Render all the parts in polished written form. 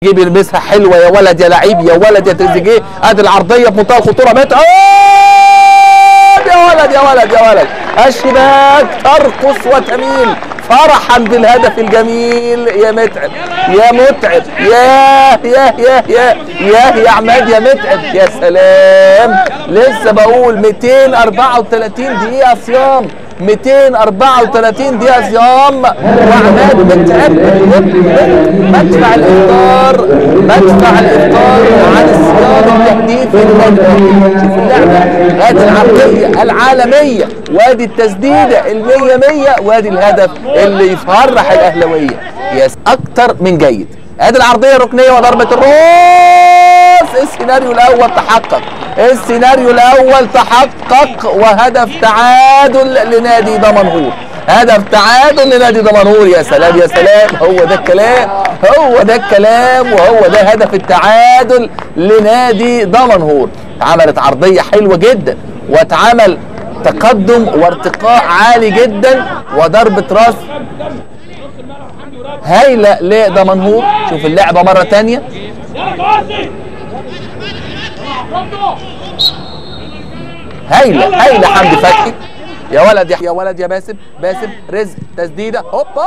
جيب يلمسها حلوه يا ولد يا لعيب يا ولد يا تريزيجيه. ادي العرضيه في منتهى الخطوره متعب يا ولد يا ولد يا ولد. الشباك ترقص وتميل فرحا بالهدف الجميل يا متعب يا متعب يا عماد يا متعب. يا سلام لسه بقول 234 دقيقه صيام 234 دقيقة صيام وعماد متعب مدفع الإفطار عن الصيام التهديفي المنهجي. شوف اللعبة ادي العرضية العالمية وادي التسديدة ال100 وادي الهدف اللي يفرح الأهلاوية. يس أكتر من جيد. ادي العرضية ركنية وضربة الراس. السيناريو الأول تحقق وهدف تعادل لنادي دمنهور. يا سلام يا سلام. هو ده الكلام وهو ده هدف التعادل لنادي دمنهور. عملت عرضية حلوة جدا واتعمل تقدم وارتقاء عالي جدا وضربة راس هايلة لدمنهور. شوف اللعبة مرة تانية. هايلة حمدي فتحي يا ولد يا باسم رزق تسديده هوبا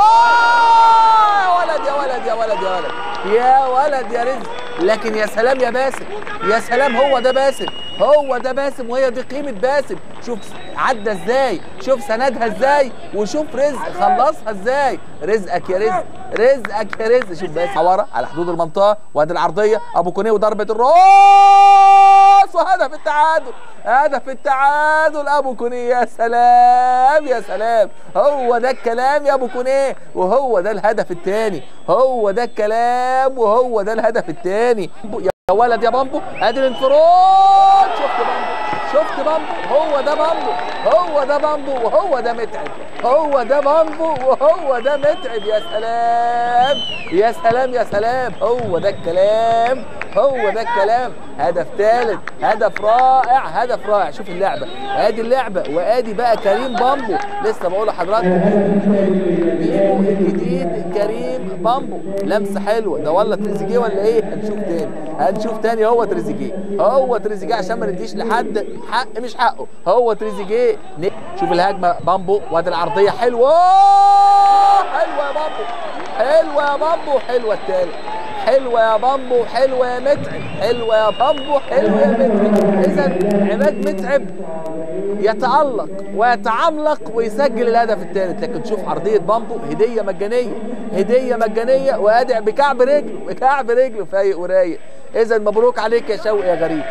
يا ولد يا رزق. لكن يا سلام يا باسم يا سلام. هو ده باسم وهي دي قيمة باسم. شوف عدى ازاي شوف سندها ازاي وشوف رزق خلصها ازاي. رزقك يا رزق. شوف باسم ورا على حدود المنطقة وادي العرضية ابو كونيه وضربة الراس وهدف التعادل ابو كونيه. يا سلام هو ده الكلام يا ابو كونيه وهو ده الهدف الثاني. يا ولد يا بامبو ادي الانفراد. شفت بامبو هو ده بامبو وهو ده متعب. يا سلام هو ده الكلام. هدف ثالث هدف رائع. شوف اللعبه ادي اللعبه وادي بقى كريم بامبو. لسه بقول لحضراتكم بيجيبوا الجديد كريم بامبو. لمسه حلوه ده ولا تريزيجيه ولا ايه؟ هنشوف تاني. هو تريزيجيه عشان ما نديش لحد حق مش حقه. هو تريزيجيه. شوف الهجمه بامبو وادي العرضيه حلوه يا بامبو حلوه التالت. حلوه يا بامبو حلوه يا متعب. اذا عماد متعب يتألق ويتعملق ويسجل الهدف الثالث. لكن شوف عرضيه بامبو هديه مجانيه وادع بكعب رجله فايق ورايق. اذا مبروك عليك يا شوقي يا غريب.